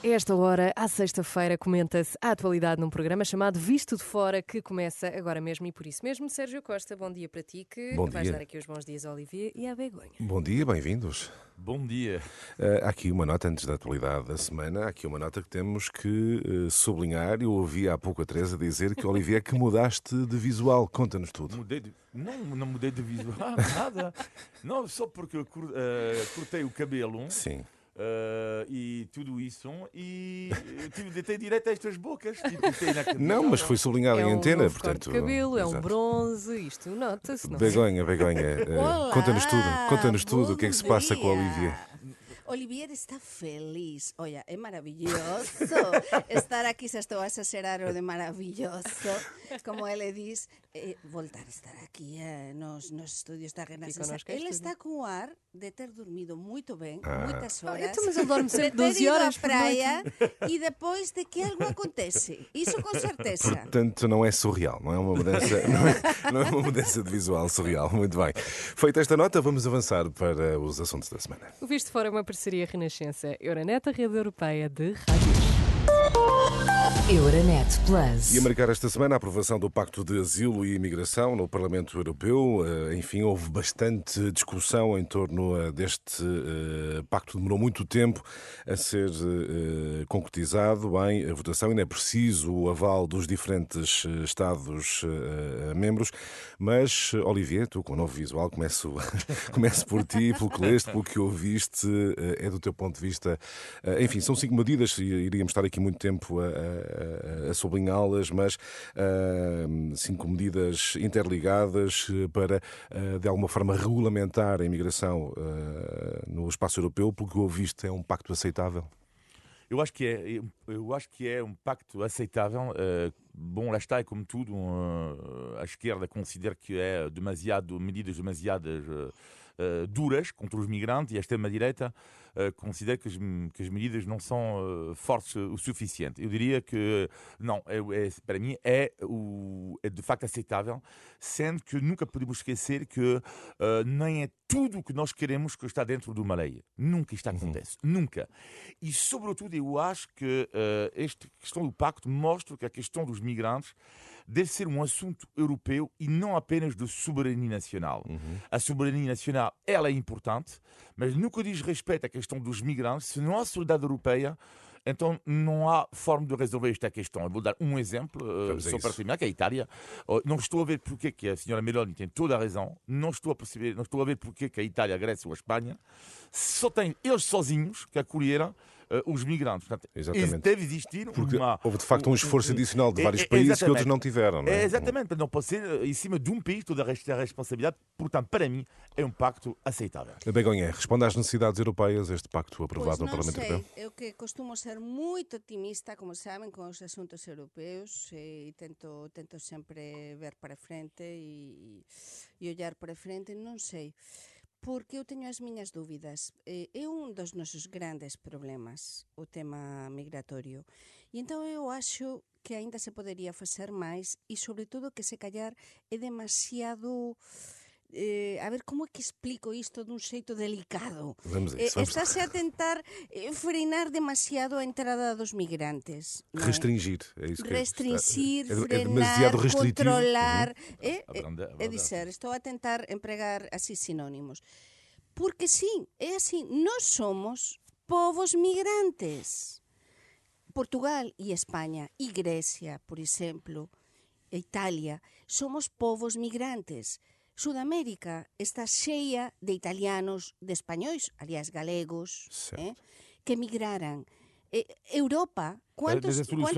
A esta hora, à sexta-feira, comenta-se a atualidade num programa chamado Visto de Fora, que começa agora mesmo e por isso mesmo. Sérgio Costa, bom dia para ti, que Bom vais dia. dar aqui os bons dias ao Olivier e à Begonha. Bom dia, bem-vindos. Bom dia. Há aqui uma nota antes da atualidade da semana, há aqui uma nota que temos que sublinhar. Eu ouvi há pouco a Teresa dizer que, Olivier, que mudaste de visual. Conta-nos tudo. Não mudei de visual, nada. Não, só porque eu cortei o cabelo. Sim. E tudo isso, e deitei direito a estas bocas. Não, mas foi sublinhado em um antena, novo corte portanto. de cabelo, é um Exato. bronze, isto nota-se, não é? Begonha, Olá, conta-nos tudo, o que é que se passa com a Olivier? Olivier está feliz. Olha, é maravilhoso estar aqui, se estou a exagerar o de maravilhoso, como ele diz, voltar a estar aqui nos estúdios da Renascença. Ele está com o ar de ter dormido muito bem, muitas horas, Então, mas ele dorme sempre de ter 12 ido horas à por praia e depois de que algo acontece. Isso com certeza. Portanto, não é surreal, não é uma mudança, não é uma mudança de visual surreal. Muito bem. Feita esta nota, vamos avançar para os assuntos da semana. O Visto de Fora é uma parceria Renascença Euronet, a rede europeia de rádios. Euronet Plus. E a marcar esta semana a aprovação do Pacto de Asilo e Imigração no Parlamento Europeu. Enfim, houve bastante discussão em torno deste pacto. Demorou muito tempo a ser concretizado. Bem, a votação ainda é preciso o aval dos diferentes Estados-membros. Mas, Olivier, tu com o novo visual, começo por ti, pelo que leste, pelo que ouviste, é do teu ponto de vista. Enfim, são 5 medidas, iríamos estar aqui muito tempo a sublinhá-las, mas 5 medidas interligadas para, de alguma forma, regulamentar a imigração no espaço europeu. Pelo que ouviste, é um pacto aceitável? Eu acho que é um pacto aceitável. Bom, lá está, é como tudo. A esquerda considera que é medidas demasiadas duras contra os migrantes, e a extrema-direita considera que as medidas não são fortes o suficiente. Eu diria que não, para mim é de facto aceitável, sendo que nunca podemos esquecer que nem é tudo o que nós queremos que está dentro de uma lei. Nunca isto acontece. Nunca. E, sobretudo, eu acho que esta questão do pacto mostra que a questão dos migrantes deve ser um assunto europeu e não apenas de soberania nacional. A soberania nacional, ela é importante, mas no que diz respeito à questão dos migrantes, se não há solidariedade europeia, então não há forma de resolver esta questão. Eu vou dar um exemplo, só para terminar, que é a Itália. Não estou a ver porque que a senhora Meloni tem toda a razão, não estou a ver porque que a Itália, a Grécia ou a Espanha só têm eles sozinhos que acolheram os migrantes. Portanto, deve existir porque houve de facto um esforço adicional de vários países que outros não tiveram, não é? Exatamente, não pode ser em cima de um país toda a responsabilidade. Portanto, para mim, é um pacto aceitável. Begonha, responde às necessidades europeias este pacto aprovado no Parlamento Europeu? Eu que costumo ser muito otimista, como sabem, com os assuntos europeus, e tento sempre ver para frente e olhar para frente, non sei. Porque eu teño as miñas dúbidas. É un dos nosos grandes problemas o tema migratorio. E entón eu acho que aínda se podería facer máis e, sobre todo, que se callar é demasiado... a ver, como é que explico isto dun xeito delicado? Vamos a isso. Estáse a tentar frenar demasiado a entrada dos migrantes. Restringir, é isso que Restringir, é frenar, demasiado restritivo. controlar. É verdade. dizer, estou a tentar empregar así sinónimos. Porque sí, é así, nós somos povos migrantes. Portugal e España e Grecia, por exemplo, e Italia, somos povos migrantes. Sudamérica está cheia de italianos, de españois, aliás, galegos, que migraran. Europa, quantos de nós...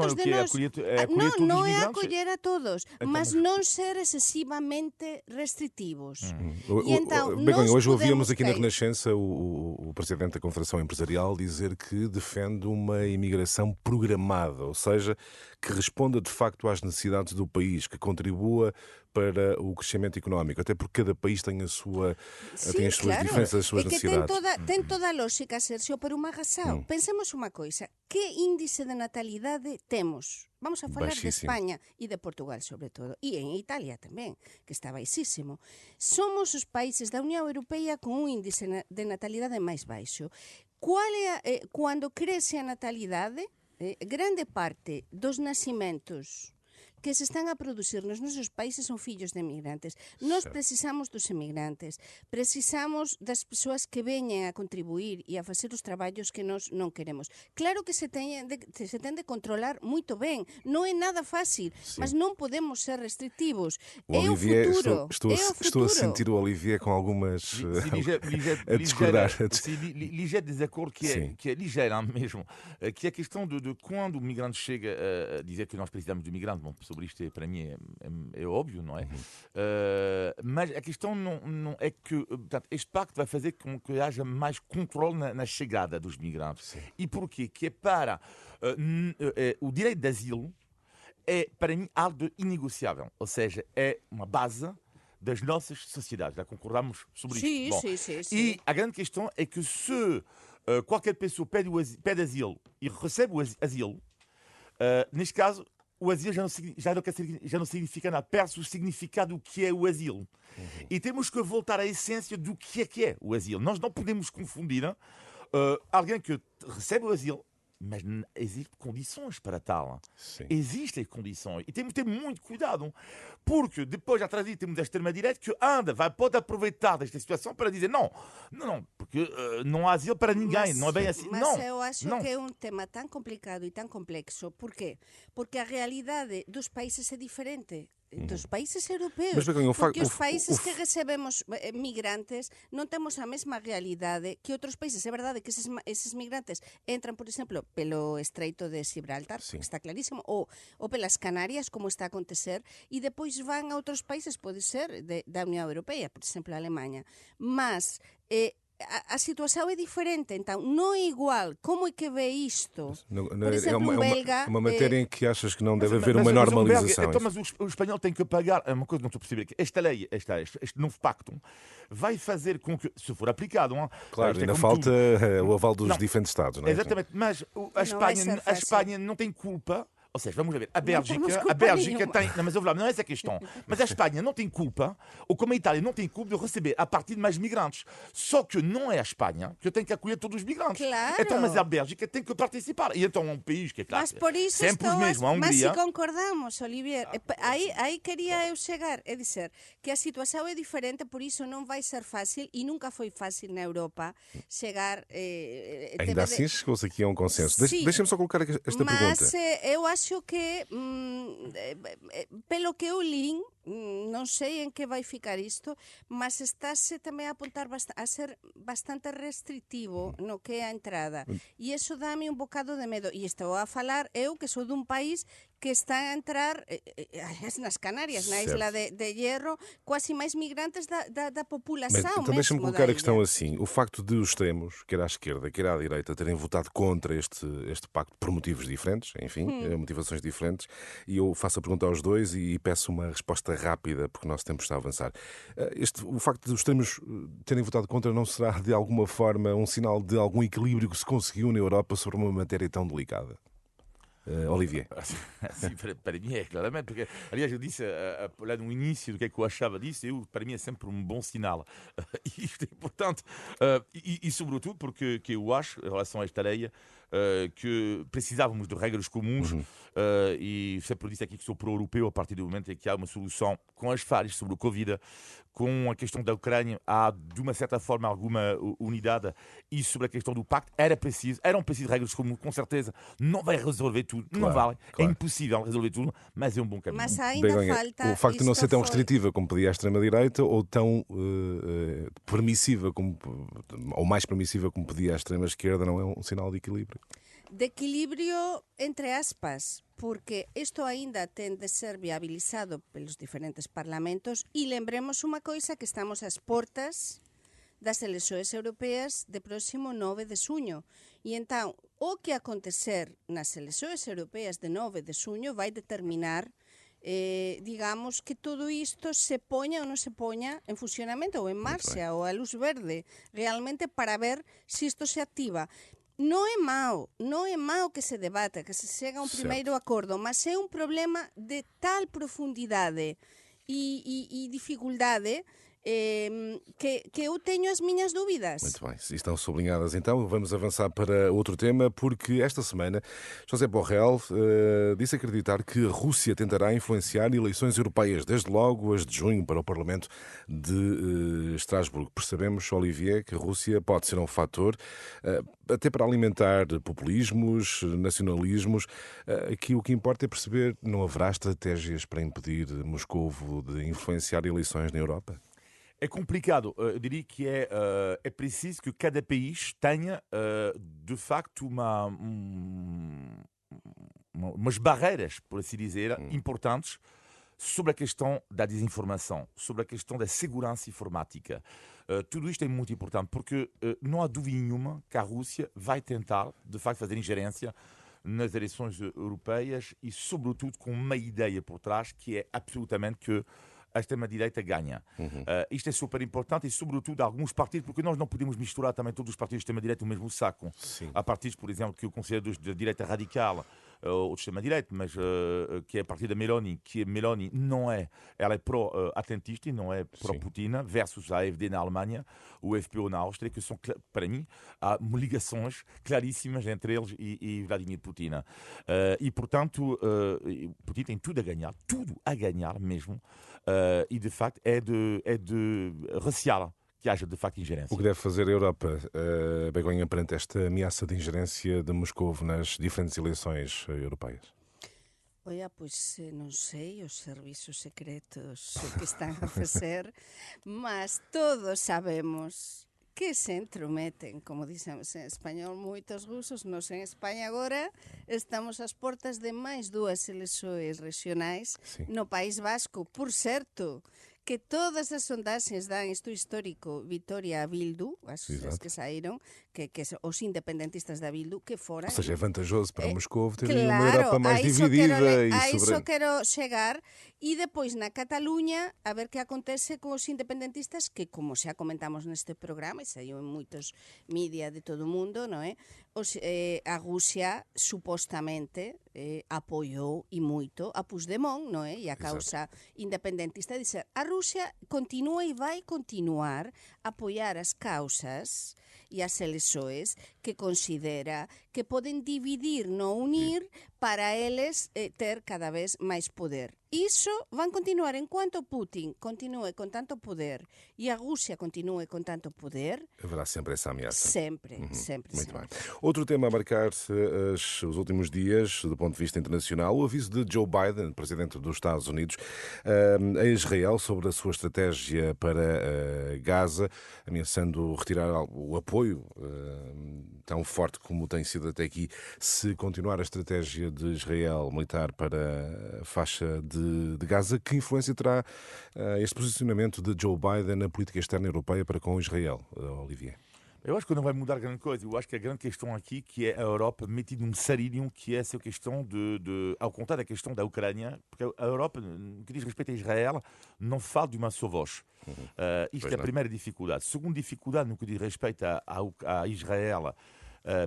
Non é acolher a todos, mas non ser excesivamente restritivos. Begonha, hoje ouvíamos aqui na Renascença o presidente da Confederação Empresarial dizer que defende uma imigração programada, ou seja, que responda de facto às necessidades do país, que contribua para o crescimento económico, até porque cada país tem as suas diferenças, as suas necessidades. Ten toda a lógica, Sergio, por unha razão. Pensemos unha coisa, que índice de natalidade temos? Vamos a falar de España e de Portugal, sobre todo, e en Italia tamén, que está baixísimo. Somos os países da Unión Europea con un índice de natalidade máis baixo. Quando cresce a natalidade, grande parte dos nascimentos que se están a producir nos nosos países son fillos de emigrantes. Nós precisamos dos emigrantes, precisamos das persoas que veñen a contribuir e a facer os traballos que nós non queremos. Claro que se ten de controlar moito ben, non é nada fácil, mas non podemos ser restrictivos. É o futuro. Estou a sentir o Olivier com algumas a discordar. Ligeiro desacordo que é ligeiro mesmo, que é a questão de quando o migrante chega a dizer que nós precisamos de migrantes. Bom, sobre isto, para mim, é óbvio, não é? Mas a questão não é que, portanto, este pacto vai fazer com que haja mais controle na chegada dos migrantes. Sim. E porquê? Que é para o direito de asilo é, para mim, algo inegociável. Ou seja, é uma base das nossas sociedades. Já concordamos sobre isto? Sim. E a grande questão é que se qualquer pessoa pede asilo e recebe o asilo, neste caso, o asilo já não significa nada. Perde-se o significado do que é o asilo. E temos que voltar à essência do que é o asilo. Nós não podemos confundir alguém que recebe o asilo, mas existem condições para tal. Sim. Existem condições. E temos que ter muito cuidado. Porque depois, atrás disso, temos a extrema-direita que pode aproveitar desta situação para dizer não, porque não há asilo para ninguém. Não é bem assim. Mas eu acho que é um tema tão complicado e tão complexo. Por quê? Porque a realidade dos países é diferente. Dos países europeus. Mas, Begonha, porque os países que recebemos migrantes non temos a mesma realidade que outros países. É verdade que eses migrantes entran, por exemplo, pelo Estreito de Gibraltar, que está clarísimo, ou pelas Canarias, como está a acontecer, e depois van a outros países, pode ser da Unión Europea, por exemplo, a Alemanha. Mas a situação é diferente, então não é igual. Como é que vê isto? Por exemplo, um belga... É uma matéria em que achas que não deve haver uma normalização. Mas o espanhol tem que pagar... É uma coisa que não estou a perceber. Esta lei, este novo pacto, vai fazer com que, se for aplicado... Claro, ainda falta o aval dos diferentes Estados, não é? Exatamente, mas a Espanha não tem culpa... Ou seja, vamos ver, a Bélgica tem... Não, mas não é essa a questão. Mas a Espanha não tem culpa, ou como a Itália não tem culpa de receber a partir de mais migrantes. Só que não é a Espanha que tem que acolher todos os migrantes. Claro. Então, mas a Bélgica tem que participar. E então é um país que é claro. Mas por isso sempre os mesmos, a Hungria... Mas se concordamos, Olivier, aí queria eu chegar, é dizer, que a situação é diferente, por isso não vai ser fácil, e nunca foi fácil na Europa chegar... Ainda assim chegou-se aqui a um consenso. Deixa-me só colocar esta pergunta. Mas eu acho que, pelo que eu li, não sei em que vai ficar isto, mas está-se também a apontar a ser bastante restritivo no que é a entrada. E isso dá-me um bocado de medo. E estou a falar, eu que sou de um país que está a entrar nas Canárias, na Isla de Hierro, quase mais migrantes da população. Mas, então deixa-me colocar a questão assim. O facto de os extremos, quer à esquerda, quer à direita, terem votado contra este pacto por motivos diferentes, enfim, motivações diferentes, e eu faço a pergunta aos dois e peço uma resposta rápida, porque o nosso tempo está a avançar. O facto de os extremos terem votado contra não será, de alguma forma, um sinal de algum equilíbrio que se conseguiu na Europa sobre uma matéria tão delicada? Olivier. Sim, para mim é, claramente, porque, aliás, eu disse lá no início do que é que eu achava disso, para mim é sempre um bom sinal. Isto é importante. E sobretudo, porque que eu acho, em relação a esta lei, que precisávamos de regras comuns, e sempre disse aqui que sou pro-europeu a partir do momento em que há uma solução com as falhas sobre o Covid, com a questão da Ucrânia, há de uma certa forma alguma unidade, e sobre a questão do pacto eram preciso regras comuns, com certeza. Não vai resolver tudo, não vale, é impossível resolver tudo, mas é um bom caminho. Mas ainda falta... O facto de não ser tão restritiva como pedia a extrema-direita, ou tão permissiva ou mais permissiva como pedia a extrema-esquerda, não é um sinal de equilíbrio? De equilíbrio, entre aspas, porque isto ainda ten de ser viabilizado pelos diferentes parlamentos, e lembremos unha coisa, que estamos ás portas das eleições europeas de próximo 9 de xuño. E entón, o que acontecer nas eleições europeas de 9 de xuño vai determinar digamos, que todo isto se poña ou non se poña en funcionamento ou en marcha ou a luz verde, realmente para ver se isto se activa. Non é mau que se debata, que se chega a un primeiro acordo, mas é un problema de tal profundidade e dificultade que eu tenho as minhas dúvidas. Muito bem, se estão sublinhadas então, vamos avançar para outro tema, porque esta semana José Borrell disse acreditar que a Rússia tentará influenciar eleições europeias, desde logo as de junho, para o Parlamento de Estrasburgo. Percebemos, Olivier, que a Rússia pode ser um fator até para alimentar populismos, nacionalismos. Aqui o que importa é perceber, não haverá estratégias para impedir Moscovo de influenciar eleições na Europa? É complicado. Eu diria que é preciso que cada país tenha, de facto, umas barreiras, por assim dizer, importantes sobre a questão da desinformação, sobre a questão da segurança informática. Tudo isto é muito importante, porque não há dúvida nenhuma que a Rússia vai tentar, de facto, fazer ingerência nas eleições europeias e, sobretudo, com uma ideia por trás que é absolutamente que a extrema-direita ganha. Isto é super importante e, sobretudo, alguns partidos, porque nós não podemos misturar também todos os partidos de extrema-direita no mesmo saco. Sim. Há partidos, por exemplo, que eu considero da direita radical ou de extrema-direita, mas que é a partir da Meloni, que a Meloni não é, ela é pró-atentista e não é pró-Putin, versus a AfD na Alemanha, o FPÖ na Áustria, que são, para mim, há ligações claríssimas entre eles e Vladimir Putin. E, portanto, Putin tem tudo a ganhar mesmo, e, de facto, é de recear que haja, de facto, ingerência. O que deve fazer a Europa, Begonha, perante esta ameaça de ingerência de Moscovo nas diferentes eleições europeias? Olha, pois não sei os serviços secretos o que estão a fazer, mas todos sabemos que se entrometem, como dizemos em espanhol, moitos rusos. Nós en España agora estamos ás portas de máis 2 eleições regionais no País Vasco. Por certo, que todas as sondaxes dan isto histórico Vitoria a Bildu, as que saíron, que os independentistas da Bildu, que foran... Ou seja, é vantajoso para Moscovo ter claro, uma Europa mais dividida. A iso quero chegar. E depois na Cataluña, a ver que acontece con os independentistas, que como xa comentamos neste programa, e saiu en moitos mídia de todo o mundo, non é? A Rusia supostamente apoiou e moito a Puigdemont, non é? E a causa independentista. Dizer, a Rusia continua e vai continuar a apoiar as causas e as eleições que considera que poden dividir, non unir, para eles ter cada vez máis poder. Iso van continuar enquanto Putin continue con tanto poder e a Rússia continue con tanto poder. Haverá sempre essa ameaça. Sempre. Muito bem. Outro tema a marcar os últimos dias, do ponto de vista internacional, o aviso de Joe Biden, presidente dos Estados Unidos, a Israel sobre a sua estratégia para Gaza, ameaçando retirar o apoio tão forte como tem sido até aqui, se continuar a estratégia de Israel militar para a faixa de Gaza. Que influência terá este posicionamento de Joe Biden na política externa europeia para com Israel, Olivier? Eu acho que não vai mudar grande coisa. Eu acho que a grande questão aqui, que é a Europa metida num sarilho, que é essa questão ao contrário da questão da Ucrânia, porque a Europa, no que diz respeito a Israel, não fala de uma só voz. Isto é a primeira dificuldade. Segunda dificuldade, no que diz respeito a Israel,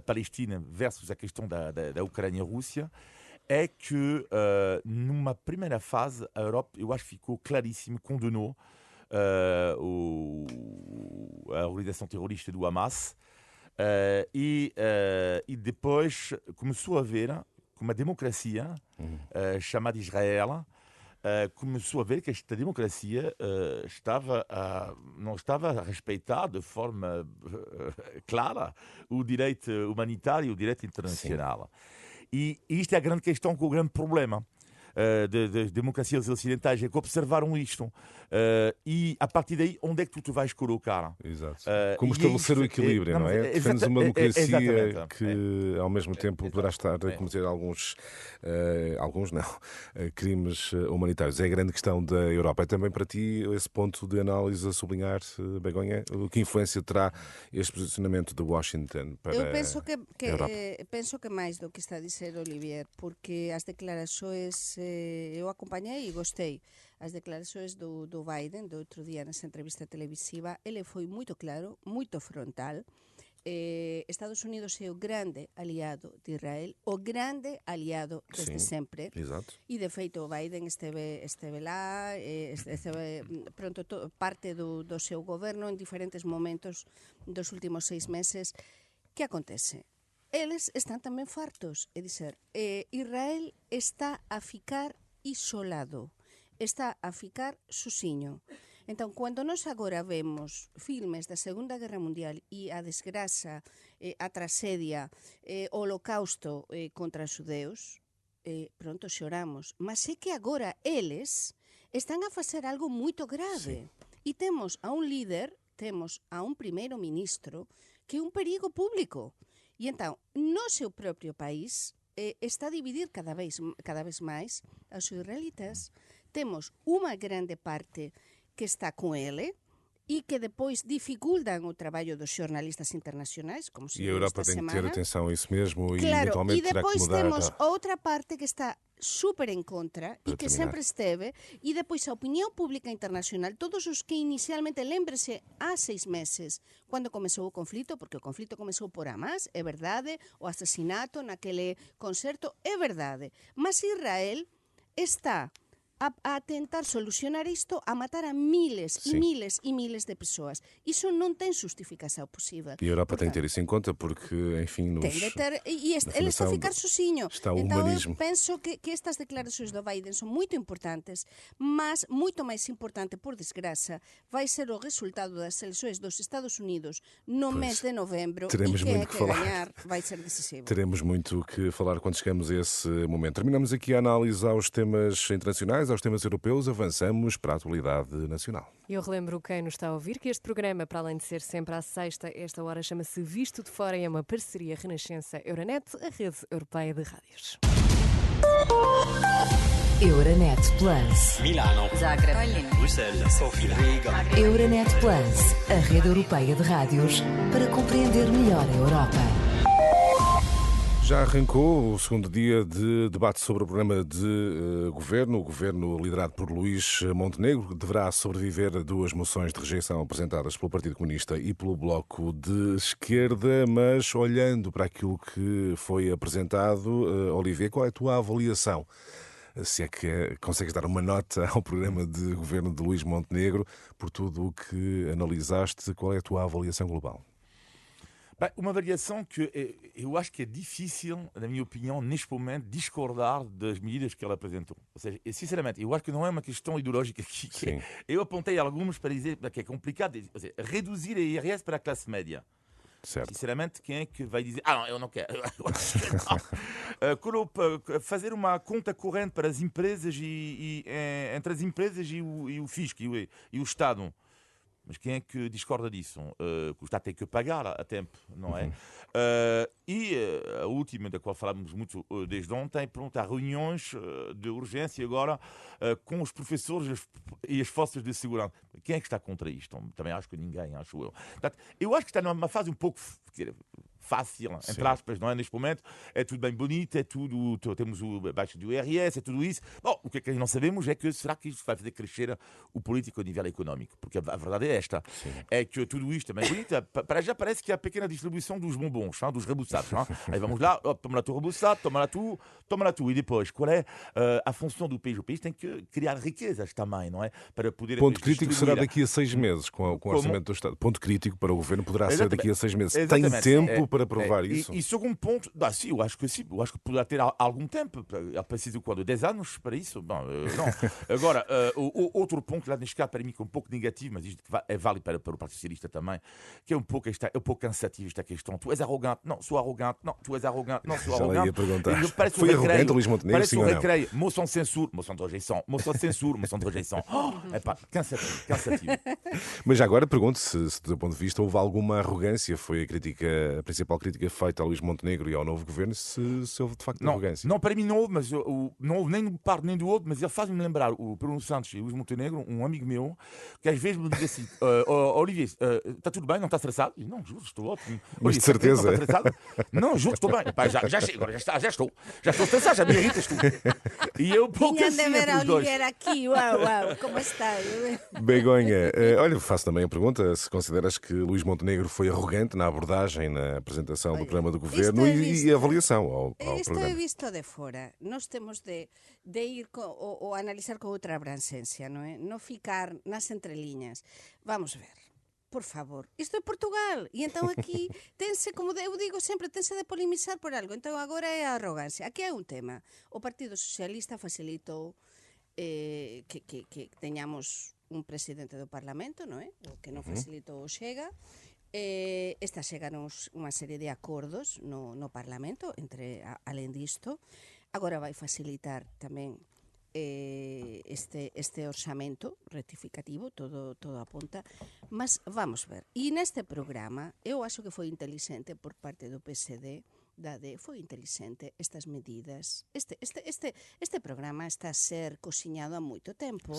Palestina versus a questão da Ucrânia-Rússia, é que, numa primeira fase, a Europa, eu acho que ficou claríssimo, condenou a organização terrorista do Hamas, e depois começou a ver que uma democracia chamada Israel começou a ver que esta democracia não estava a respeitar de forma clara o direito humanitário e o direito internacional. E isto é a grande questão, com o grande problema das democracias ocidentais, é que observaram isto. E a partir daí, onde é que tu te vais colocar? Exato. Como estabelecer o equilíbrio, não é? Defendes uma democracia que, ao mesmo tempo, poderá estar a cometer alguns crimes humanitários. É a grande questão da Europa. É também para ti esse ponto de análise a sublinhar, Begonha? Que influência terá este posicionamento de Washington para Eu penso a Europa? Penso que máis do que está a dizer Olivier, porque as declarações eu acompañei e gostei as declarações do Biden do outro día nesa entrevista televisiva. Ele foi moito claro, moito frontal, Estados Unidos é o grande aliado de Israel, o grande aliado desde sempre. Exato. E, de feito, o Biden esteve lá, esteve parte do seu governo en diferentes momentos dos últimos 6 meses. Que acontece? Eles están tamén fartos, é dizer, Israel está a ficar isolado, está a ficar susiño. Entón, cando nós agora vemos filmes da Segunda Guerra Mundial e a desgraza, a tragedia, o holocausto contra os xudeus, pronto xoramos. Mas é que agora eles están a facer algo moito grave. E temos a un líder, temos a un primeiro ministro que é un perigo público. E entón, no seu propio país está a dividir cada vez máis aos israelitas. Temos unha grande parte que está con ele e que depois dificultan o traballo dos xornalistas internacionais, como se E a Europa tem que ter atenção a isso mesmo e claro, eventualmente e terá que depois mudar. temos outra parte que está super en contra e que sempre esteve, e depois a opinión pública internacional, todos os que inicialmente, lembrese, há 6 meses, cando comezou o conflito, porque o conflito comezou por Hamas, é verdade, o asesinato naquele concerto, é verdade, mas Israel está a tentar solucionar isto, a matar a miles e miles e miles de pessoas. Iso non ten justificação possível. E a Europa tem que ter isso em conta, porque, enfim, tem de ter, e ele está a ficar sozinho. Está o então, humanismo. eu penso que estas declarações do Biden são muito importantes, mas muito mais importante, por desgraça, vai ser o resultado das eleições dos Estados Unidos no mês de novembro, teremos e quem muito é que falar. ganhar vai ser decisivo. Teremos muito que falar quando chegamos a esse momento. Terminamos aqui a análise aos temas internacionais, aos temas europeus, avançamos para a atualidade nacional. Eu relembro quem nos está a ouvir que este programa, para além de ser sempre à sexta, esta hora chama-se Visto de Fora e é uma parceria Renascença-Euronet, a rede europeia de rádios. Euronet Plus. Milano, Zagreb, Bruxelas, Sofia, Riga. Euronet Plus, a rede europeia de rádios para compreender melhor a Europa. Já arrancou o segundo dia de debate sobre o programa de governo. O governo liderado por Luís Montenegro deverá sobreviver a 2 moções de rejeição apresentadas pelo Partido Comunista e pelo Bloco de Esquerda, mas olhando para aquilo que foi apresentado, Olivier, qual é a tua avaliação? Se é que consegues dar uma nota ao programa de governo de Luís Montenegro, por tudo o que analisaste, qual é a tua avaliação global? Bem, uma avaliação que eu acho que é difícil, na minha opinião, neste momento, discordar das medidas que ela apresentou. Ou seja, sinceramente, eu acho que não é uma questão ideológica aqui. Eu apontei algumas para dizer que é complicado. Ou seja, reduzir a IRS para a classe média. Certo. Sinceramente, quem é que vai dizer não, eu não quero. Fazer uma conta corrente para as empresas entre as empresas e o fisco e o Estado. Mas quem é que discorda disso? Que o Estado tem que pagar a tempo, não é? E a última, da qual falamos muito desde ontem, pronto, há reuniões de urgência agora com os professores e as forças de segurança. Quem é que está contra isto? Também acho que ninguém, acho eu. Portanto, eu acho que está numa fase um pouco fácil, entre aspas, não é? Neste momento é tudo bem bonito, é tudo, temos o baixo do IRS, é tudo isso. Bom, o que é que não sabemos é que será que isto vai fazer crescer o político a nível económico? Porque a verdade é esta, é que tudo isto é bem bonito, para já parece que é a pequena distribuição dos bombons, dos rebuçados. Aí vamos lá, toma lá tu rebuçado, toma lá tu. E depois, qual é a função do país? O país tem que criar riquezas também, não é? Para poder Ponto crítico será daqui a 6 meses, com o orçamento do Estado. Ponto crítico para o governo poderá ser daqui a 6 meses. Exatamente. Tem tempo para provar isso? E segundo ponto, sim, eu acho que poderá ter algum tempo. Ele precisa de quando? 10 anos para isso? Bom, não. Agora, o outro ponto lá neste caso, para mim, que é um pouco negativo, mas isto é válido para o Partido Socialista também, que é um pouco cansativo esta questão. Tu és arrogante, não, sou arrogante, não, tu és arrogante, não, sou arrogante. Já ia perguntar. Parece Foi arrogante, Luís Montenegro, parece sim ou não? Moção de censura, moção de rejeição, moção de censura, moção de rejeição. Cansativo. Mas já agora pergunto se, do teu ponto de vista, houve alguma arrogância, foi a principal crítica feita a Luís Montenegro e ao novo governo, se houve de facto arrogância. Não, para mim não houve, mas não houve nem de um parte nem do outro, mas ele faz-me lembrar o Bruno Santos e o Luís Montenegro, um amigo meu, que às vezes me diz assim, Olivier, está tudo bem, não estás estressado? E, não, juro, estou ótimo. Mas de certeza. Não, juro, estou bem. Pá, já estou estressado, já me irritas tu. E eu pouco Tinham de assim ver entre a os dois. Oliveira aqui, uau, como está? Begonha, olha, faço também a pergunta se consideras que Luís Montenegro foi arrogante na abordagem, na apresentação do Olha, programa do isto Governo é e a visto. avaliação ao Isto é programa. visto de fora. Nós temos de ir ou analizar con outra abrangência, non é? Non ficar nas entreliñas. Vamos ver. Por favor, isto é Portugal e entón aquí tense, como eu digo sempre, tense de polemizar por algo. Entón agora é a arrogancia. Aquí hai un tema. O Partido Socialista facilitou que teñamos un presidente do Parlamento, non é? O que non facilitou o Chega. Esta cheganos unha serie de acordos no Parlamento entre alén disto. Agora vai facilitar tamén este orçamento rectificativo, todo apunta, mas vamos ver. E neste programa eu acho que foi inteligente por parte do PSD, foi inteligente estas medidas. Este programa está a ser cociñado há moito tempo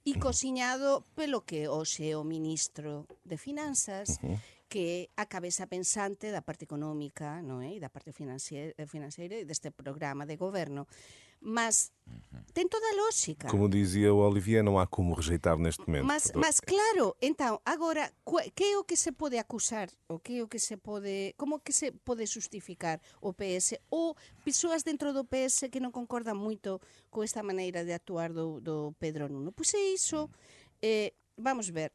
e cociñado pelo que hoxe o ministro de Finanzas, que é a cabeza pensante da parte económica, non é? E da parte financeira e deste programa de goberno. Mas ten toda a lógica. Como dizia o Olivier, não há como rejeitar neste momento. Mas claro, então, agora, que é o que se pode acusar? O que é o que se pode... Como que se pode justificar o PS? Ou persoas dentro do PS que non concordan moito con esta maneira de actuar do Pedro Nuno? Pois é iso. Vamos ver.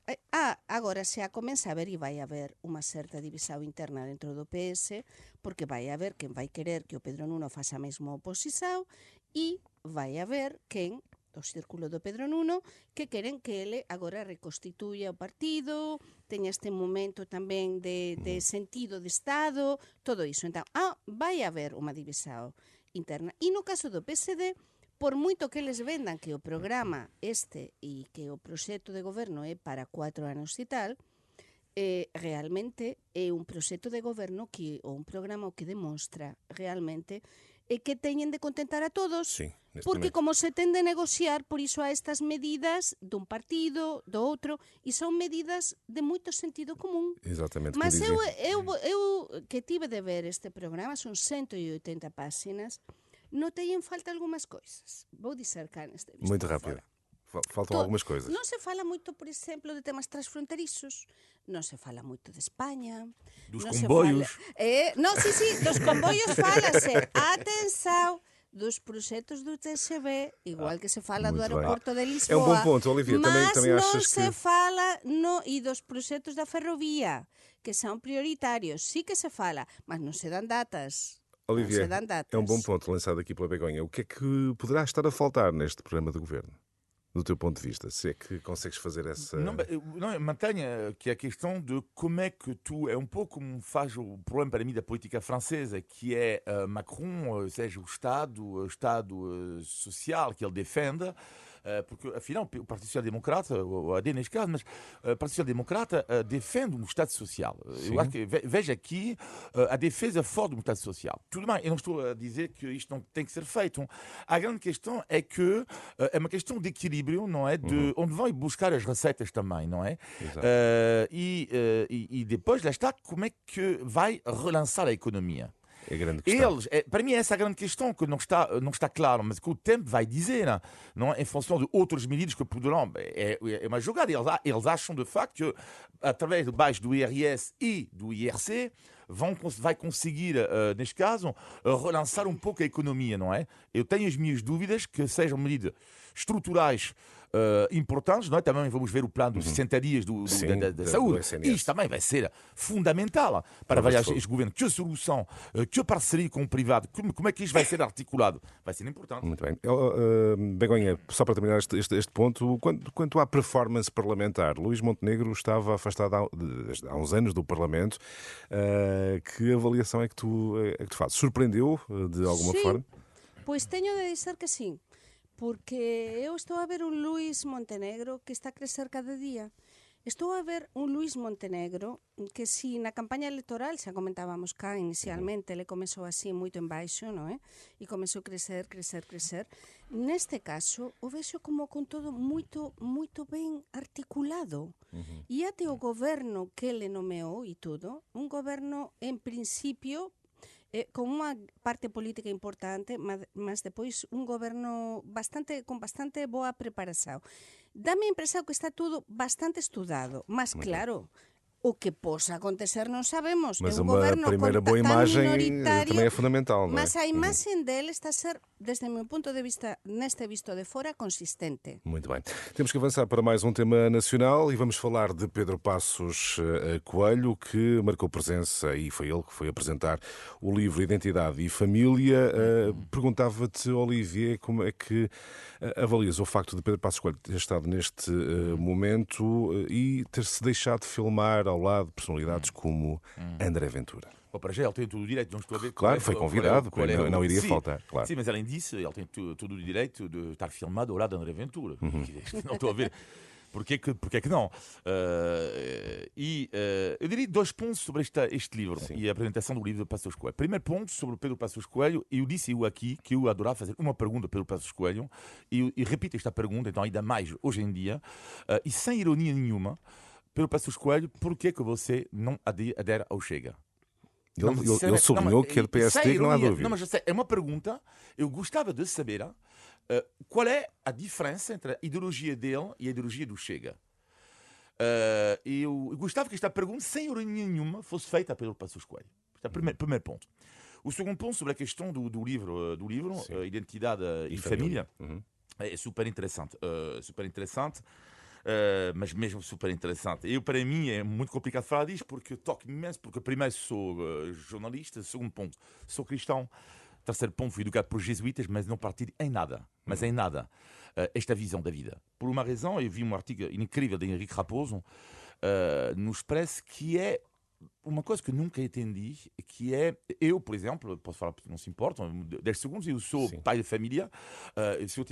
Agora se a comeza a ver e vai haber unha certa divisão interna dentro do PS, porque vai haber quen vai querer que o Pedro Nuno faça mesmo oposición e vai haber quen do círculo do Pedro Nuno que queren que ele agora reconstituya o partido, teña este momento tamén de sentido de Estado, todo iso. Entón, vai haber unha divisão interna. E no caso do PSD, por moito que eles vendan que o programa e que o proxecto de goberno é para 4 anos e tal, realmente é un proxecto de goberno ou un programa que demonstra realmente que teñen de contentar a todos, Sí, porque como se tende a negociar, por iso a estas medidas dun partido, do outro, e son medidas de moito sentido común. Exatamente. Mas como eu que tive de ver este programa, son 180 páxinas, notei en falta algunhas coisas. Vou dizer cá neste visto Muito de rápido. fora. Faltam algumas coisas. Non se fala moito, por exemplo, de temas transfronterizos. Non se fala moito de España. Dos non comboios. Dos comboios fálase. Atenção, dos proxectos do TGV, igual que se fala do Muito bem. aeroporto de Lisboa. É un bom ponto, Olivia. Também non achas se que... fala e dos proxectos da ferrovía, que son prioritarios. Sí que se fala, mas non se dan datas. Olivia, Non se dan datas. é um bom ponto lançado aqui pela Begonha. O que é que poderá estar a faltar neste programa de governo? Do teu ponto de vista, se é que consegues fazer essa... Não, eu mantenho que a questão de como é que tu... É um pouco como faz o problema para mim da política francesa, que é Macron, ou seja, o Estado social que ele defende, porque afinal o Partido Social Democrata, o AD neste caso, mas o Partido Social Democrata defende um Estado social. Eu acho que veja aqui a defesa forte do Estado social. Tudo bem, eu não estou a dizer que isto não tem que ser feito. A grande questão é que é uma questão de equilíbrio, não é? De onde vão buscar as receitas também, não é? E depois, lá está, como é que vai relançar a economia? É a grande questão. Para mim, essa é a grande questão que não está claro, mas que o tempo vai dizer, não? Em função de outras medidas que poderão. É uma jogada. Eles acham, de facto, que através do baixo do IRS e do IRC, vai conseguir, neste caso, relançar um pouco a economia, não é? Eu tenho as minhas dúvidas que sejam medidas estruturais importantes, não é? Também vamos ver o plano dos 60 dias da saúde. Isto também vai ser fundamental para avaliar este governo. Que solução, que parceria com o privado, como é que isto vai ser articulado? Vai ser importante. Muito bem. Begonha, só para terminar este ponto, quanto à performance parlamentar, Luís Montenegro estava afastado há uns anos do Parlamento. Que avaliação é que tu fazes? Surpreendeu de alguma forma? Pois teño de dizer que sim. Porque eu estou a ver un Luís Montenegro que está a crecer cada día. Estou a ver un Luís Montenegro que si na campaña electoral, xa comentábamos cá inicialmente, ele comezou así moito en baixo, non é? E comezou a crecer. Neste caso, o vexo como con todo moito ben articulado. E até o goberno que ele nomeou e tudo, un goberno en principio con unha parte política importante, mas depois un goberno con bastante boa preparación. Dame a impresión que está tudo bastante estudado, mas claro, o que possa acontecer non sabemos. Mas é un uma goberno primeira tan boa imagem minoritario, também é fundamental, não é? mas a imaxen dele está a ser, desde o meu ponto de vista, neste visto de fora, consistente. Muito bem. Temos que avançar para mais um tema nacional e vamos falar de Pedro Passos Coelho, que marcou presença e foi ele que foi apresentar o livro Identidade e Família. Perguntava-te, Olivier, como é que avalias o facto de Pedro Passos Coelho ter estado neste momento e ter-se deixado filmar ao lado de personalidades como André Ventura? Bom, para já ele tem todo o direito, não estou a ver... Claro, foi convidado, não iria sim, faltar, claro. Sim, mas além disso, ele tem todo o direito de estar filmado ao lado de André Ventura. Não estou a ver... Porquê que não? Eu diria 2 pontos sobre este livro. Sim. E a apresentação do livro de Passos Coelho. Primeiro ponto sobre Pedro Passos Coelho. Eu disse aqui que eu adorava fazer uma pergunta a Pedro Passos Coelho e repito esta pergunta, então ainda mais hoje em dia, e sem ironia nenhuma. Pedro Passos Coelho, por que você não adere ao Chega? Ele sublinhou que é do PSD, não há dúvida. Não, mas é uma pergunta. Eu gostava de saber qual é a diferença entre a ideologia dele e a ideologia do Chega. Eu gostava que esta pergunta, sem ironia nenhuma, fosse feita pelo Passos Coelho. Este é o primeiro ponto. O segundo ponto sobre a questão do livro Identidade e Família, é super interessante. Mas mesmo super interessante. Para mim é muito complicado falar disto porque toco-me imenso, porque primeiro sou jornalista, segundo ponto, sou cristão, terceiro ponto, fui educado por jesuítas, mas não partilho em nada, esta visão da vida. Por uma razão, eu vi um artigo incrível de Henrique Raposo no Expresso, que é uma coisa que eu nunca entendi, que é, eu, por exemplo, posso falar porque não se importa, 10 segundos, eu sou pai de família, se eu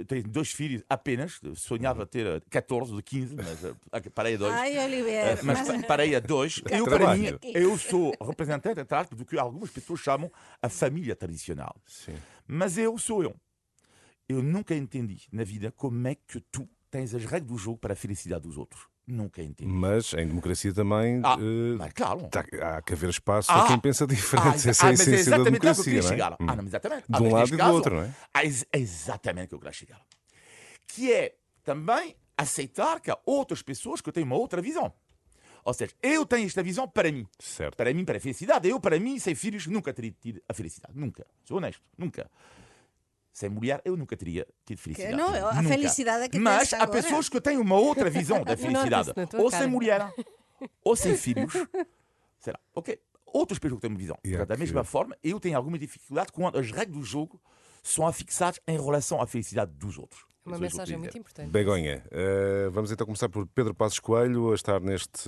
tenho 2 filhos apenas, sonhava ter 14 ou 15, mas parei a 2. Ai, Olivier. Mas parei a 2. Para mim, eu sou representante, atrás, do que algumas pessoas chamam a família tradicional. Sim. Mas eu sou eu. Eu nunca entendi na vida como é que tu tens as regras do jogo para a felicidade dos outros. Nunca entendi. Mas em democracia também mas, claro. Há que haver espaço a quem pensa diferente. Essa é a essência da democracia, não é? Não, exatamente. De um lado e do outro, não é? É exatamente o que eu quero chegar. Que é também aceitar que há outras pessoas que têm uma outra visão. Ou seja, eu tenho esta visão para mim. Certo. Para mim, para a felicidade. Para mim, sem filhos, nunca teria tido a felicidade. Nunca. Sou honesto. Nunca. Sem mulher, eu nunca teria tido felicidade. Não, a nunca. Felicidade é que mas tens há agora. pessoas que têm uma outra visão da felicidade. Ou sem mulher, ou sem filhos. Sei lá, ok. Outras pessoas que têm uma visão. Da mesma forma, eu tenho alguma dificuldade quando as regras do jogo são afixadas em relação à felicidade dos outros. Uma mensagem muito importante. Begonha, vamos então começar por Pedro Passos Coelho, a estar neste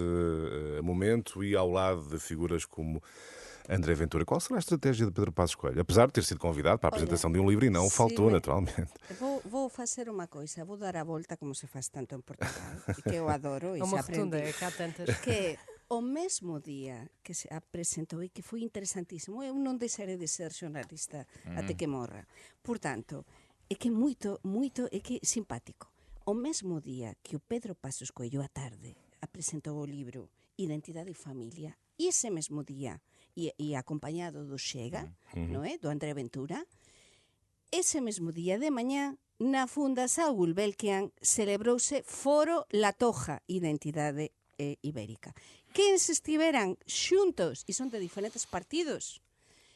momento e ao lado de figuras como André Ventura. Qual será a estratégia de Pedro Passos Coelho? Apesar de ter sido convidado para a apresentação de um livro e não faltou, naturalmente. Vou fazer uma coisa, vou dar a volta como se faz tanto em Portugal, que eu adoro e uma se rotunda, aprendi. é que há tantas. Que o mesmo dia que se apresentou e que foi interessantíssimo, eu non deixarei de ser xornalista até que morra. Portanto, é que moito, é que simpático. O mesmo día que o Pedro Passos Coello á tarde apresentou o libro Identidade e Familia, e ese mesmo día, e acompañado do Chega, non é? Do André Ventura, ese mesmo día de mañá, na Fundación Gulbenkian celebrouse Foro La Toja Identidade Ibérica. Quens estiveran xuntos, e son de diferentes partidos,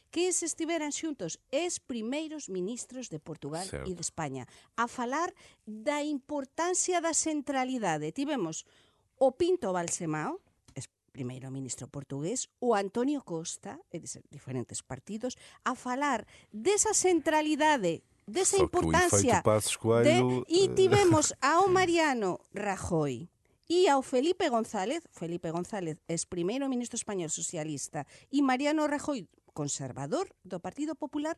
quens estiveran xuntos es primeiros ministros de Portugal e de España a falar da importancia da centralidade. Tivemos o Pinto Balsemao, primeiro ministro portugués, o Antonio Costa, e de diferentes partidos, a falar desa centralidade, desa importancia. E tivemos ao Mariano Rajoy e ao Felipe González es primeiro ministro español socialista, e Mariano Rajoy, conservador do Partido Popular,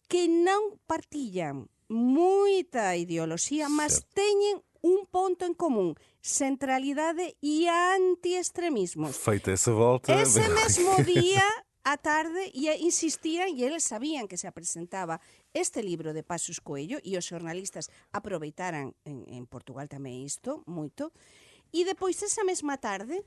que non partillan moita ideoloxía, mas teñen un ponto en común: centralidade e anti-extremismos. Feita essa volta... Ese mesmo día, á tarde, insistían, e eles sabían que se apresentaba este libro de Passos Coello, e os xornalistas aproveitaran en Portugal tamén isto, moito, e depois esa mesma tarde,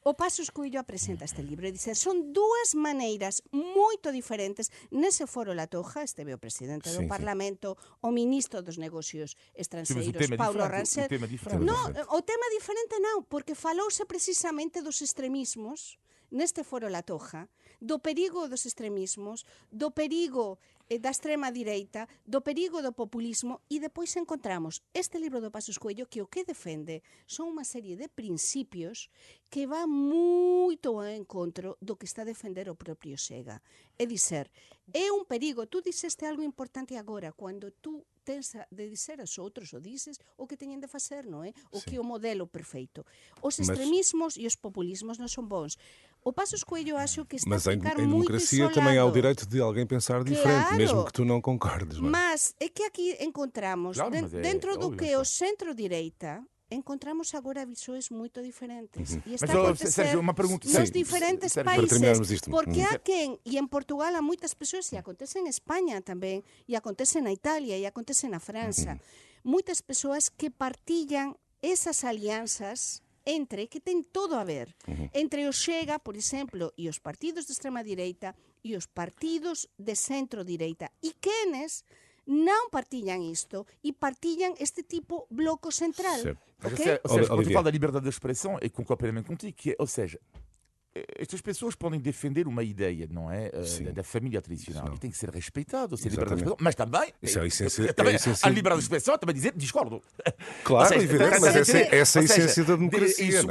O Pasos Coelho apresenta este libro e dice, son dúas maneiras moito diferentes. Nese foro La Toja esteve o presidente do Parlamento, o ministro dos Negocios Estrangeiros, Paulo Rangel. O tema diferente non, porque falouse precisamente dos extremismos neste foro La Toja, do perigo dos extremismos, do perigo da extrema direita, do perigo do populismo, e depois encontramos este libro do Pasos Coello que o que defende son unha serie de principios que va moito ao encontro do que está a defender o propio Chega. É dizer, é un perigo, tú dixeste algo importante agora, cando tú tens de dizer aos outros, ou dices o que teñen de facer, non é? O que é o modelo perfeito. Os extremismos e os populismos non son bons. O Pasos Coelho acho que está a ficar muito democracia isolado. também há o direito de alguém pensar diferente, mesmo que tu não concordes. Não é? Mas é que aqui encontramos, dentro do que é o centro-direita, encontramos agora visões muito diferentes. E está a acontecer Sérgio, uma pergunta. nos diferentes Sérgio, países. Porque há quem, e em Portugal há muitas pessoas, e acontece em Espanha também, e acontece na Itália, e acontece na França, muitas pessoas que partilham essas alianças entre, que ten todo a ver, entre o Chega, por exemplo, e os partidos de extrema-direita e os partidos de centro-direita. E quenes não partilham isto e partilham este tipo bloco central. Okay? Ou seja, quando tu fala da liberdade de expressão, eu concordo plenamente contigo, que é, ou seja, estas pessoas podem defender uma ideia, não é? Da família tradicional. E tem que ser respeitado, ser liberdade de expressão. Mas também, a liberdade de expressão também dizer discordo. Claro, seja, evidente, mas essa é a essência da democracia.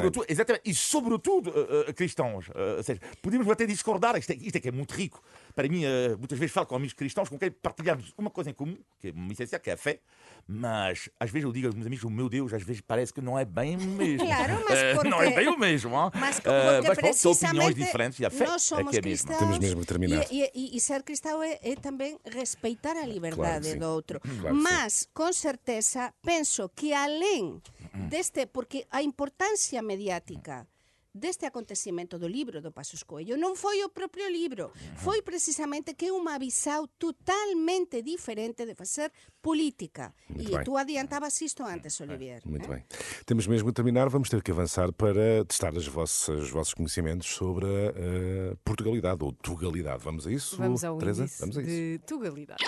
E sobretudo, cristãos. Ou seja, podemos até discordar. Isto é que é muito rico. Para mim, muitas vezes falo com amigos cristãos com quem partilhamos uma coisa em comum, que é uma essência, que é a fé. Mas às vezes eu digo aos meus amigos, meu Deus, às vezes parece que não é bem o mesmo. Claro, mas porque... não é bem o mesmo. Mas porque são opiniões diferentes e a fé nós somos é cristãos. Temos mesmo que terminar. E ser cristão é também respeitar a liberdade do outro. Claro, mas, com certeza, penso que além deste, porque a importância mediática deste acontecimento do libro do Pasos Coelho non foi o propio libro, foi precisamente que é unha visão totalmente diferente de fazer política. Muito bem. Tu adiantavas isto antes, Olivier. Muito bem. Temos mesmo que terminar, vamos ter que avançar para testar os vossos conhecimentos sobre a Portugalidade ou Tugalidade. Vamos a isso, Vamos ao Teresa? índice Vamos a isso. de Tugalidade.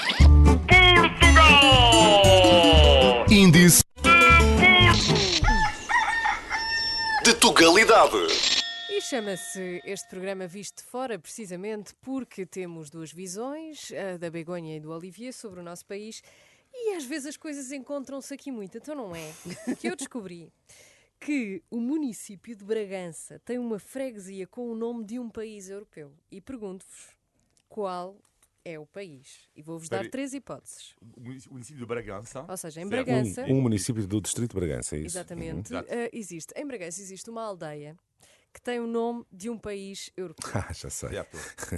Índice de Tugalidade. E chama-se este programa Visto de Fora precisamente porque temos duas visões, a da Begonha e do Olivier, sobre o nosso país, e às vezes as coisas encontram-se aqui muito. Então não é que eu descobri que o município de Bragança tem uma freguesia com o nome de um país europeu. E pergunto-vos qual é o país. E vou-vos dar 3 hipóteses. O município de Bragança. Ou seja, em Bragança... Um município do distrito de Bragança, é isso? Exatamente. Em Bragança existe uma aldeia que tem o nome de um país europeu. Já sei.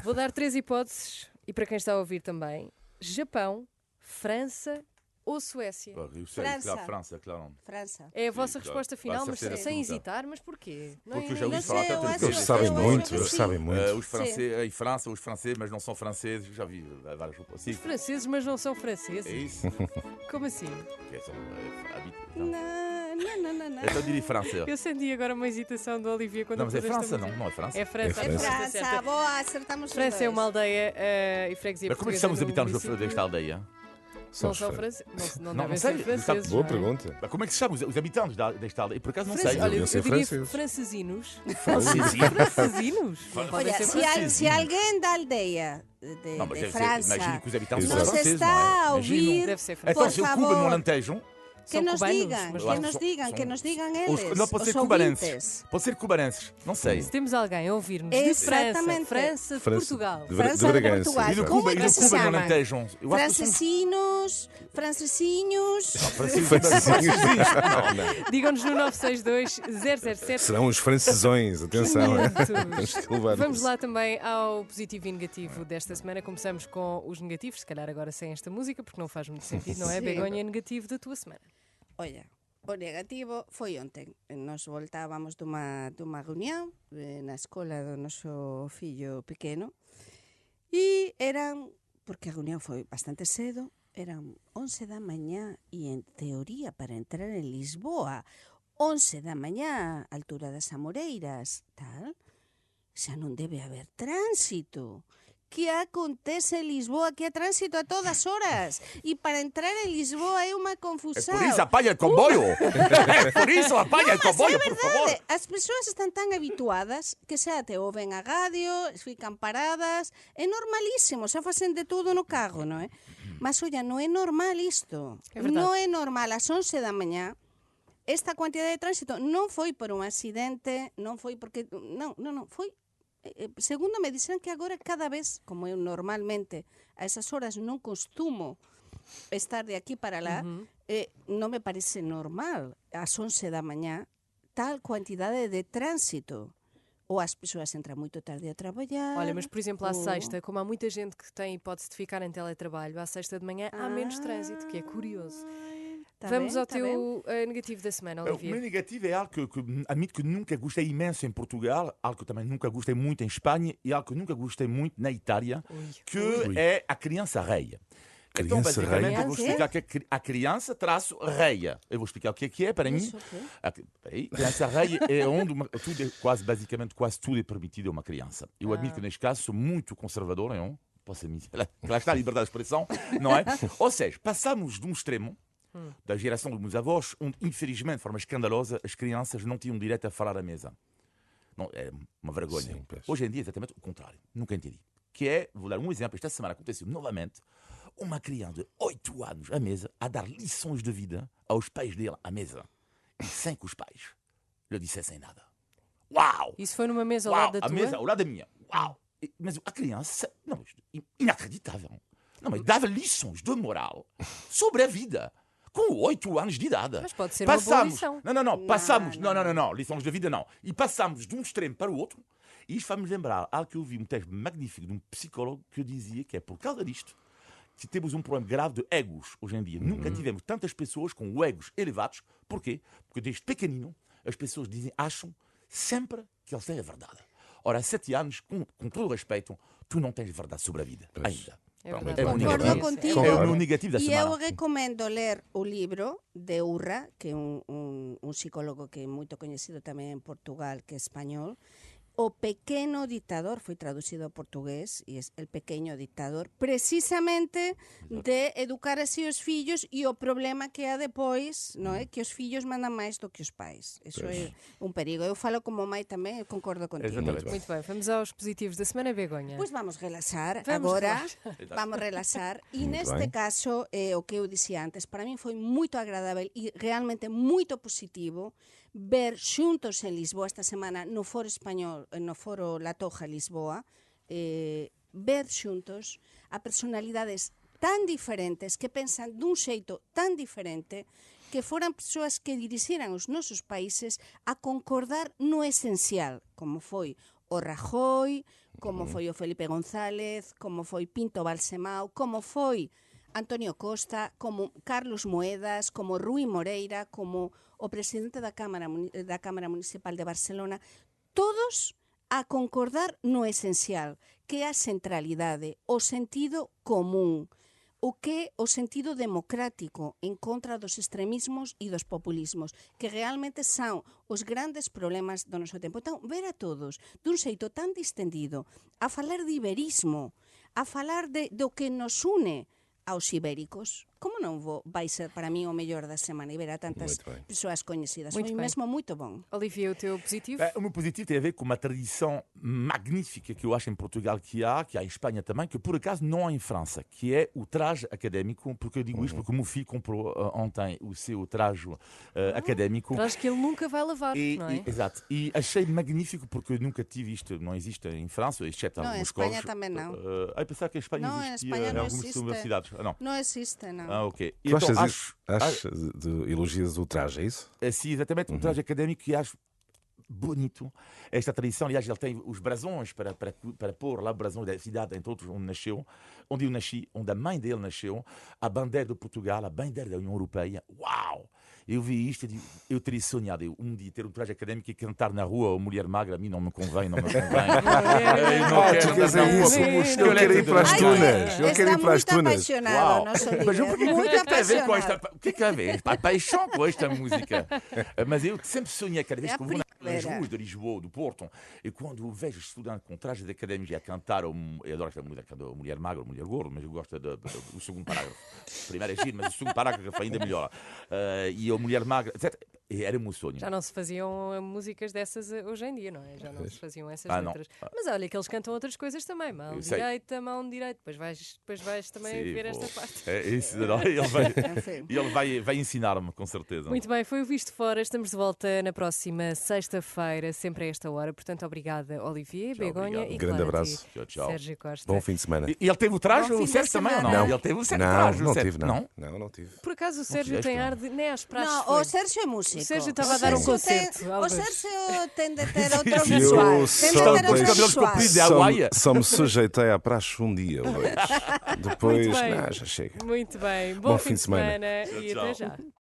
Vou dar 3 hipóteses, e para quem está a ouvir também: Japão, França ou Suécia? França, claro. França. É a vossa resposta final, mas certeza sem absoluta. hesitar, mas porquê? Porque eu já ouvi falar tanto de Eles sabem muito, eles sabem muito. Os franceses, em França, os franceses, mas não são franceses, já vi várias Os franceses, mas não são franceses. É isso. Como assim? Não. Eu diria França. Eu senti agora uma hesitação do Olivier quando Não, mas é eu pus esta França, música. não é França. É França. É França. França, certa. Boa, acertamos os França é dois. uma aldeia e freguesia Mas como é que portuguesa são os do habitantes município. desta aldeia? Não são franceses. Não devem sei. ser franceses. Boa não é? pergunta. Como é que se chamam os habitantes desta aldeia? Por acaso não sei. Olha, eu ser diria franceses. francesinos. Francesinos? Francesinos? Não podem Olha, ser se alguém da aldeia de Não, mas deve ser, França imagino que os habitantes são nos franceses, está não é? a Imagino. ouvir, Deve ser Então, francês. se por o Cuba no favor, Alentejo... que São nos cubanos, digam, mas que nos digam eles, Não, pode ser os cubarenses. ouvintes. Pode ser cubarenses, não sei. Se temos alguém a ouvir-nos de Exatamente. França, de França. Portugal. De França de Bragança. Portugal. E no Como Cuba, é e que no se Cuba no chama? Alentejo. Eu acho que são Francesinhos. Digam-nos no 962-007. Serão os francesões, atenção. Temos que levar Vamos isso. lá também ao positivo e negativo desta semana. Começamos com os negativos, se calhar agora sem esta música, porque não faz muito sentido, não é? Sim. Begonha, negativo da tua semana. Olha, o negativo foi ontem. Nos voltábamos dunha reunión na escola do noso fillo pequeno e eran, porque a reunión foi bastante cedo, eran 11 da mañá e en teoría para entrar en Lisboa 11 da manhã, altura das Amoreiras, tal, xa non debe haber tránsito. Que acontece en Lisboa, que há tránsito a todas horas. E para entrar en Lisboa é unha confusão. Por isso apaga o comboio. Por isso apaga o comboio, por favor. As persoas están tan habituadas que xa te oven a radio, fican paradas. É normalísimo, xa facen de todo no carro, non é? Mas, olla, non é normal isto. Non é normal. Ás 11 da mañá, esta cuantidade de tránsito non foi por un accidente, non foi porque... Non, foi... Segundo me dicen que agora cada vez, como eu normalmente a esas horas non costumo estar de aquí para lá, non me parece normal ás 11 da mañá tal cuantidade de tránsito. Ou as persoas entram muito tarde a trabalhar. Olha, mas por exemplo, à sexta, como há muita gente que tem hipótese de ficar em teletrabalho, à sexta de manhã há menos trânsito, que é curioso. Vamos ao teu negativo da semana, Olivia. O meu negativo é algo que admito que nunca gostei imenso em Portugal, algo que também nunca gostei muito em Espanha e algo que nunca gostei muito na Itália, que é a criança reia. Então, basicamente, eu vou explicar que a criança traço reia. Eu vou explicar o que é para mim. A criança reia é onde tudo é quase tudo é permitido a uma criança. Eu admito que neste caso sou muito conservador, não? Posso admitir. Lá está a liberdade de expressão, não é? Ou seja, passamos de um extremo da geração dos meus avós, onde, infelizmente, de forma escandalosa, as crianças não tinham direito a falar à mesa. Não, é uma vergonha. Sim, hoje em dia é exatamente o contrário. Nunca entendi. Que é, vou dar um exemplo, esta semana aconteceu novamente, uma criança de 8 anos à mesa a dar lições de vida aos pais dele à mesa. E sem que os pais lhe dissessem nada. Uau! Isso foi numa mesa ao lado da tua? A mesa ao lado da minha. Uau! Mas a criança, não, inacreditável. Não, mas dava lições de moral sobre a vida. Com 8 anos de idade. Mas pode ser uma boa lição. Não, lições de vida não. E passamos de um extremo para o outro. E isto faz-me lembrar algo que eu vi, um texto magnífico de um psicólogo que dizia que é por causa disto que temos um problema grave de egos hoje em dia. Nunca tivemos tantas pessoas com egos elevados. Porquê? Porque desde pequenino as pessoas acham sempre que eles têm a verdade. Ora, há 7 anos, com todo o respeito, tu não tens verdade sobre a vida ainda. Concordo contigo. É o meu negativo da semana. E eu recomendo ler o livro de Urra, que é un psicólogo que é moito coñecido tamén en Portugal, que é español. O pequeno dictador foi traducido ao portugués e é el pequeno dictador, precisamente de educar así os fillos e o problema que há depois, non é? Que os fillos mandan máis do que os pais. Eso é un perigo. Eu falo como mãe tamén, eu concordo contigo. Muito bem, vamos aos positivos da semana, Begonha. Pois vamos relaxar agora. Vamos relaxar. E neste caso, o que eu dicía antes, para min foi moito agradável e realmente moito positivo ver xuntos en Lisboa esta semana no Foro Español, no Foro La Toja Lisboa, ver xuntos a personalidades tan diferentes que pensan dun xeito tan diferente que foran persoas que dirixeran os nosos países a concordar no esencial, como foi o Rajoy, como foi o Felipe González, como foi Pinto Balsemao, como foi Antonio Costa, como Carlos Moedas, como Rui Moreira, como o presidente da Cámara Municipal de Barcelona, todos a concordar no esencial, que é a centralidade, o sentido común, o que é o sentido democrático en contra dos extremismos e dos populismos, que realmente son os grandes problemas do noso tempo. Então, ver a todos dun xeito tan distendido, a falar de iberismo, a falar do que nos une aos ibéricos, como non vai ser para mí o mellor da semana e ver a tantas persoas coñecidas. Foi mesmo muito bom. Olivia, o teu positivo? O meu positivo tem a ver com uma tradição magnífica que eu acho em Portugal que há em Espanha também, que por acaso não há em França, que é o traje académico, porque eu digo isto porque o meu filho comprou ontem o seu traje académico. Traje que ele nunca vai lavar, não é? Exato. E achei magnífico porque eu nunca tive isto, não existe em França, exceto não, alguns colégios. Não, em Espanha também não. Eu pensava que em Espanha existia em algumas universidades. Não existe, não. Ok. Tu achas elogias o traje, é isso? Sim, exatamente. Um traje académico que acho bonito. Esta tradição, aliás, ele tem os brasões para pôr lá o brasão da cidade, entre outros, onde nasceu, onde eu nasci, onde a mãe dele nasceu, a bandeira de Portugal, a bandeira da União Europeia. Uau! Eu vi isto e eu teria sonhado um dia ter um traje académico e cantar na rua a Mulher Magra. A mim não me convém, não me convém. Tu queres isso? Eu quero ir para as tunas. Eu quero ir para as tunas. Uau! Mas Muito apaixonado. O que é que a ver? A paixão com esta música. Mas eu sempre sonhei, cada vez É que a eu vou nas primavera. ruas de Lisboa, do Porto, e quando vejo estudantes com trajes académicos a cantar, eu adoro esta música, a Mulher Magra, a Mulher Gorda, mas eu gosto do segundo parágrafo. O primeiro é giro, mas o segundo parágrafo ainda melhor. E a Mulher Magra, etc. Era o meu sonho. Já não se faziam músicas dessas hoje em dia, não é? Já não se faziam essas Ah, não. letras. Mas olha que eles cantam outras coisas também. Mão Eu sei. direita, mão direita. Depois vais também Sim, ver pô. esta parte. É isso, não, ele vai, Enfim. vai ensinar-me, com certeza. Muito bem, foi o Visto Fora. Estamos de volta na próxima sexta-feira, sempre a esta hora. Portanto, obrigada, Olivier, Tchau, Begonha obrigado. e Grande claro, a abraço. ti, Tchau, tchau. Sérgio Costa. Bom fim de semana. E ele teve o traje, Bom o fim Sérgio de também ou não? semana. Ele teve o Não, traje, não o Sérgio, tive, não. Não tive. Por acaso o Sérgio fizeste, tem não? ar de. Nem às pratos Não, foi. o Sérgio é músico. O Sérgio estava a dar um concerto, O Álvares. Sérgio tem de ter outro Eu visual. Tem só de ter outro deixo- visual. compridos, é a Hawaii. Só me sujeitei à praxe um dia, Luís. Depois, Muito bem. não, já chega. Muito bem. Bom fim de semana, e Tchau, até tchau. já.